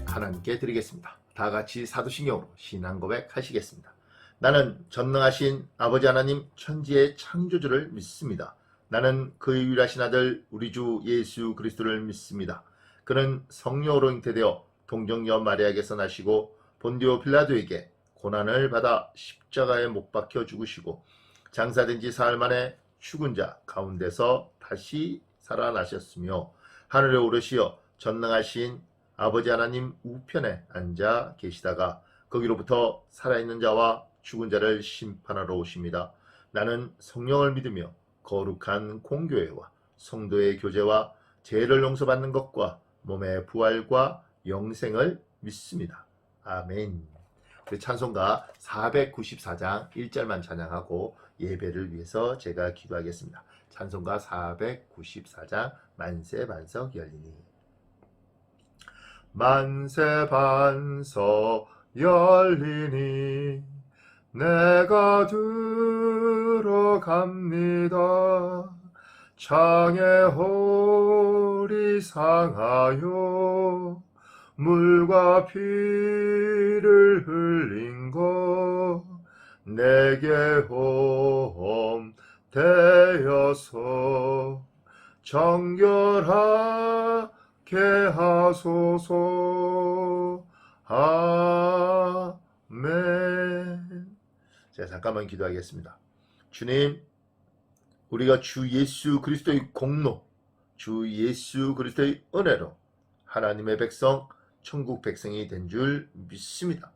고백 하나님께 드리겠습니다. 다 같이 사도신경으로 신앙 고백 하시겠습니다. 나는 전능하신 아버지 하나님 천지의 창조주를 믿습니다. 나는 그의 유일하신 아들 우리 주 예수 그리스도를 믿습니다. 그는 성령으로 잉태되어 동정녀 마리아에게서 나시고 본디오 빌라도에게 고난을 받아 십자가에 못 박혀 죽으시고 장사된 지 사흘 만에 죽은 자 가운데서 다시 살아나셨으며 하늘에 오르시어 전능하신 아버지 하나님 우편에 앉아 계시다가 거기로부터 살아있는 자와 죽은 자를 심판하러 오십니다. 나는 성령을 믿으며 거룩한 공교회와 성도의 교제와 죄를 용서받는 것과 몸의 부활과 영생을 믿습니다. 아멘. 우리 찬송가 494장 1절만 찬양하고 예배를 위해서 제가 기도하겠습니다. 찬송가 494장 만세 반석 열리니. 만세 반석 열리니 내가 들어갑니다. 창의 홀이 상하여 물과 피를 흘린 것 내게 홈되어서 정결하게 하소서. 아멘. 자, 잠깐만 기도하겠습니다. 주님, 우리가 주 예수 그리스도의 공로, 주 예수 그리스도의 은혜로 하나님의 백성, 천국 백성이 된 줄 믿습니다.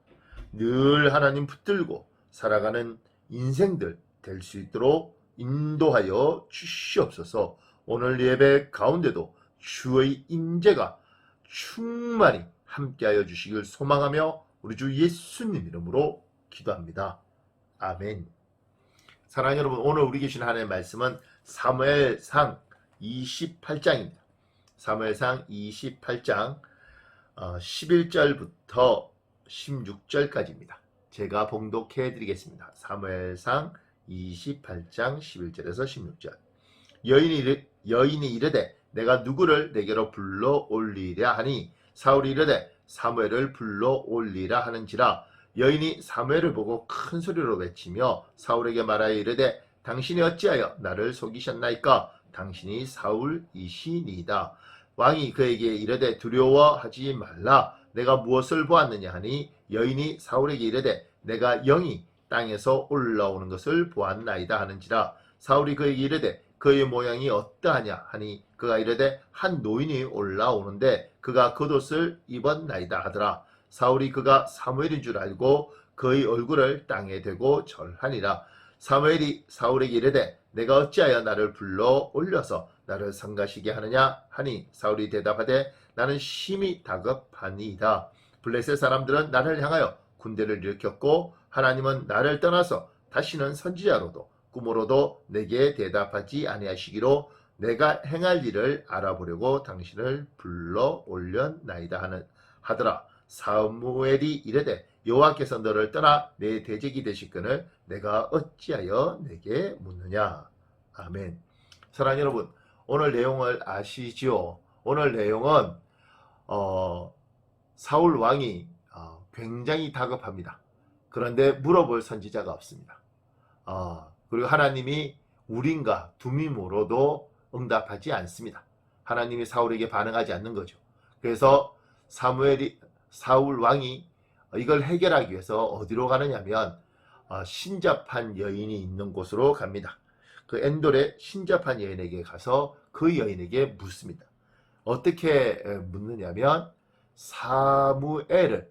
늘 하나님 붙들고 살아가는 인생들 될 수 있도록 인도하여 주시옵소서. 오늘 예배 가운데도 주의 임재가 충만히 함께하여 주시길 소망하며 우리 주 예수님 이름으로 기도합니다. 아멘. 사랑하는 여러분, 오늘 우리 계신 하나님의 말씀은 사무엘상 28장입니다. 사무엘상 28장 11절부터 16절까지입니다. 제가 봉독해 드리겠습니다. 사무엘상 28장 11절에서 16절. 여인이 이르되 내가 누구를 내게로 불러 올리랴 하니 사울이 이르되 사무엘을 불러 올리라 하는지라. 여인이 사무엘을 보고 큰 소리로 외치며 사울에게 말하여 이르되 당신이 어찌하여 나를 속이셨나이까? 당신이 사울이시니이다. 왕이 그에게 이르되 두려워하지 말라. 내가 무엇을 보았느냐 하니 여인이 사울에게 이르되 내가 영이 땅에서 올라오는 것을 보았나이다 하는지라. 사울이 그에게 이르되 그의 모양이 어떠하냐 하니 그가 이르되 한 노인이 올라오는데 그가 겉옷을 입었나이다 하더라. 사울이 그가 사무엘인 줄 알고 그의 얼굴을 땅에 대고 절하니라. 사무엘이 사울에게 이르되 내가 어찌하여 나를 불러 올려서 나를 성가시게 하느냐 하니 사울이 대답하되 나는 심히 다급하니이다. 블레셋 사람들은 나를 향하여 군대를 일으켰고 하나님은 나를 떠나서 다시는 선지자로도 꿈으로도 내게 대답하지 아니하시기로 내가 행할 일을 알아보려고 당신을 불러 올렸나이다 하더라. 사무엘이 이르되 여호와께서 너를 떠나 내 대적이 되실거늘 내가 어찌하여 내게 묻느냐. 아멘. 사랑하는 여러분, 오늘 내용을 아시지요? 오늘 내용은 사울 왕이 굉장히 다급합니다. 그런데 물어볼 선지자가 없습니다. 그리고 하나님이 우린가 두밈으로도 응답하지 않습니다. 하나님이 사울에게 반응하지 않는 거죠. 그래서 사울 왕이 이걸 해결하기 위해서 어디로 가느냐면 신잡한 여인이 있는 곳으로 갑니다. 그 엔돌의 신잡한 여인에게 가서 그 여인에게 묻습니다. 어떻게 묻느냐면 사무엘을,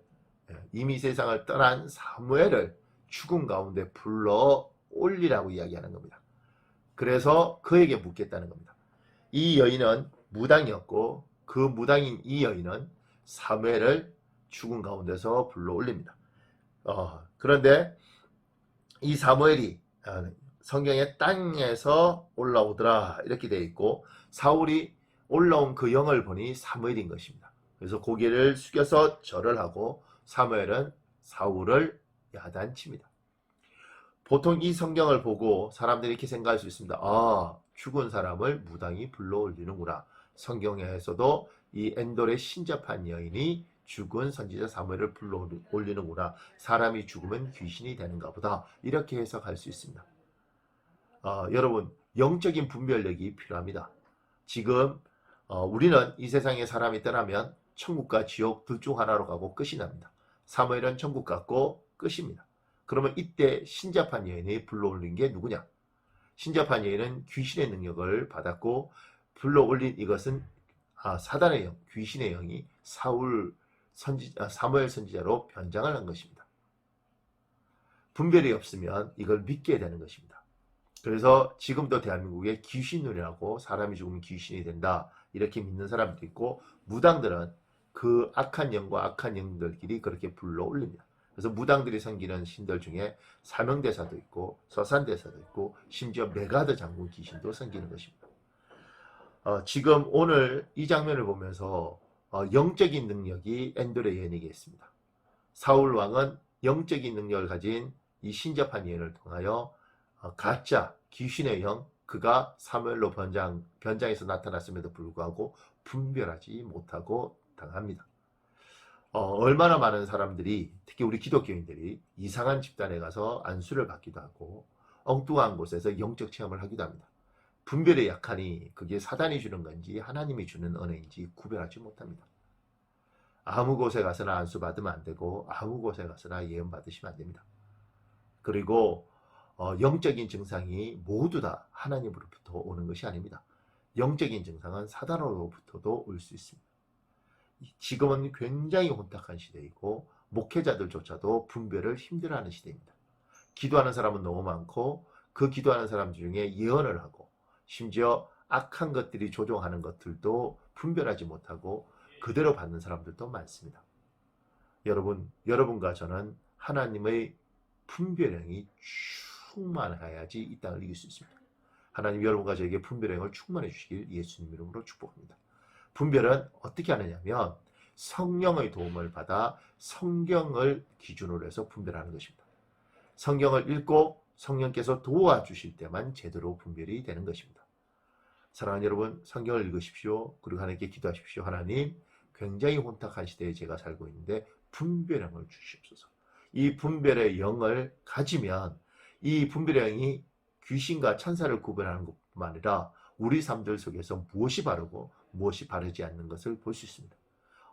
이미 세상을 떠난 사무엘을 죽음 가운데 불러 올리라고 이야기하는 겁니다. 그래서 그에게 묻겠다는 겁니다. 이 여인은 무당이었고 그 무당인 이 여인은 사무엘을 죽은 가운데서 불러 올립니다. 그런데 이 사무엘이 성경에 땅에서 올라오더라 이렇게 되어 있고 사울이 올라온 그 영을 보니 사무엘인 것입니다. 그래서 고개를 숙여서 절을 하고 사무엘은 사울을 야단칩니다. 보통 이 성경을 보고 사람들이 이렇게 생각할 수 있습니다. 죽은 사람을 무당이 불러 올리는구나. 성경에서도 이 엔돌의 신잡한 여인이 죽은 선지자 사무엘을 불러 올리는구나. 사람이 죽으면 귀신이 되는가 보다. 이렇게 해석할 수 있습니다. 여러분, 영적인 분별력이 필요합니다. 지금 우리는 이 세상에 사람이 떠나면 천국과 지옥 둘 중 하나로 가고 끝이 납니다. 사무엘은 천국 갔고 끝입니다. 그러면 이때 신자판 여인이 불러올린 게 누구냐? 신자판 여인은 귀신의 능력을 받았고 불러올린 이것은 사단의 영, 귀신의 영이 사무엘 선지자로 변장을 한 것입니다. 분별이 없으면 이걸 믿게 되는 것입니다. 그래서 지금도 대한민국에 귀신놀이라고 사람이 죽으면 귀신이 된다 이렇게 믿는 사람도 있고, 무당들은 그 악한 영과 악한 영들끼리 그렇게 불러올립니다. 그래서 무당들이 섬기는 신들 중에 사명대사도 있고 서산대사도 있고 심지어 메가드 장군 귀신도 섬기는 것입니다. 지금 오늘 이 장면을 보면서 영적인 능력이 엔돌의 예언에게 있습니다. 사울 왕은 영적인 능력을 가진 이 신접한 예언을 통하여 가짜 귀신의 영, 그가 사무엘로 변장해서 나타났음에도 불구하고 분별하지 못하고 당합니다. 얼마나 많은 사람들이, 특히 우리 기독교인들이 이상한 집단에 가서 안수를 받기도 하고 엉뚱한 곳에서 영적 체험을 하기도 합니다. 분별에 약하니 그게 사단이 주는 건지 하나님이 주는 은혜인지 구별하지 못합니다. 아무 곳에 가서나 안수 받으면 안 되고 아무 곳에 가서나 예언 받으시면 안 됩니다. 그리고 영적인 증상이 모두 다 하나님으로부터 오는 것이 아닙니다. 영적인 증상은 사단으로부터도 올 수 있습니다. 지금은 굉장히 혼탁한 시대이고 목회자들조차도 분별을 힘들어하는 시대입니다. 기도하는 사람은 너무 많고 그 기도하는 사람 중에 예언을 하고 심지어 악한 것들이 조종하는 것들도 분별하지 못하고 그대로 받는 사람들도 많습니다. 여러분과 저는 하나님의 분별력이 충만해야지 이 땅을 이길 수 있습니다. 하나님 여러분과 저에게 분별력을 충만해 주시길 예수님 이름으로 축복합니다. 분별은 어떻게 하느냐면 성령의 도움을 받아 성경을 기준으로 해서 분별하는 것입니다. 성경을 읽고 성령께서 도와주실 때만 제대로 분별이 되는 것입니다. 사랑하는 여러분, 성경을 읽으십시오. 그리고 하나님께 기도하십시오. 하나님, 굉장히 혼탁한 시대에 제가 살고 있는데 분별력을 주시옵소서. 이 분별의 영을 가지면 이 분별의 영이 귀신과 천사를 구별하는 것뿐만 아니라 우리 삶들 속에서 무엇이 바르고 무엇이 바르지 않는 것을 볼 수 있습니다.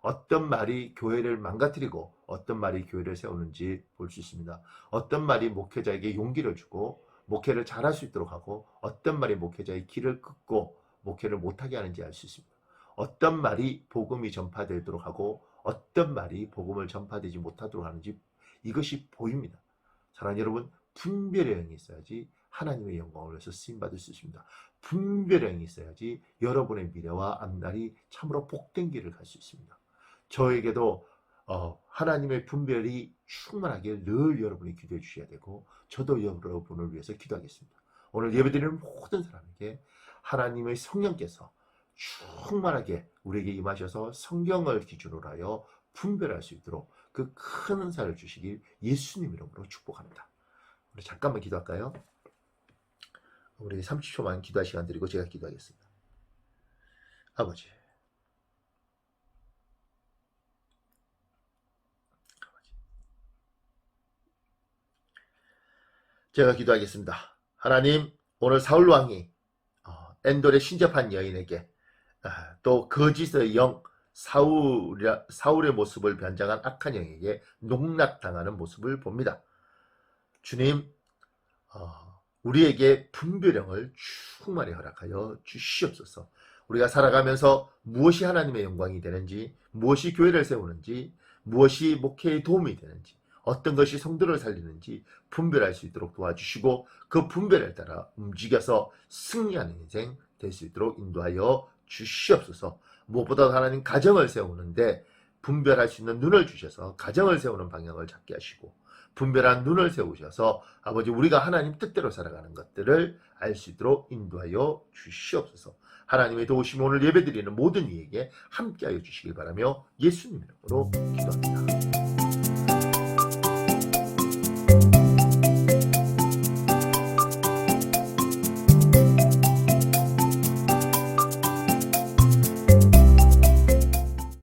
어떤 말이 교회를 망가뜨리고 어떤 말이 교회를 세우는지 볼 수 있습니다. 어떤 말이 목회자에게 용기를 주고 목회를 잘할 수 있도록 하고 어떤 말이 목회자의 길을 끊고 목회를 못하게 하는지 알 수 있습니다. 어떤 말이 복음이 전파되도록 하고 어떤 말이 복음을 전파되지 못하도록 하는지 이것이 보입니다. 사랑하는 여러분, 분별의 영이 있어야지 하나님의 영광을 위해서 쓰임받을 수 있습니다. 분별의 영이 있어야지 여러분의 미래와 앞날이 참으로 복된 길을 갈 수 있습니다. 저에게도 하나님의 분별이 충만하게 늘 여러분이 기도해 주셔야 되고 저도 여러분을 위해서 기도하겠습니다. 오늘 예배드리는 모든 사람에게 하나님의 성령께서 충만하게 우리에게 임하셔서 성경을 기준으로 하여 분별할 수 있도록 그 큰 은사를 주시길 예수님 이름으로 축복합니다. 우리 잠깐만 기도할까요? 우리 30초만 기도할 시간 드리고 제가 기도하겠습니다. 아버지, 제가 기도하겠습니다. 하나님, 오늘 사울 왕이 엔돌의 신접한 여인에게 또 거짓의 영 사울의 모습을 변장한 악한 영에게 농락당하는 모습을 봅니다. 주님, 우리에게 분별력을 충만히 허락하여 주시옵소서. 우리가 살아가면서 무엇이 하나님의 영광이 되는지, 무엇이 교회를 세우는지, 무엇이 목회에 도움이 되는지, 어떤 것이 성도를 살리는지 분별할 수 있도록 도와주시고 그 분별에 따라 움직여서 승리하는 인생 될 수 있도록 인도하여 주시옵소서. 무엇보다 하나님 가정을 세우는데 분별할 수 있는 눈을 주셔서 가정을 세우는 방향을 잡게 하시고 분별한 눈을 세우셔서 아버지 우리가 하나님 뜻대로 살아가는 것들을 알 수 있도록 인도하여 주시옵소서. 하나님의 도우심이 오늘 예배드리는 모든 이에게 함께하여 주시길 바라며 예수님 이름으로 기도합니다.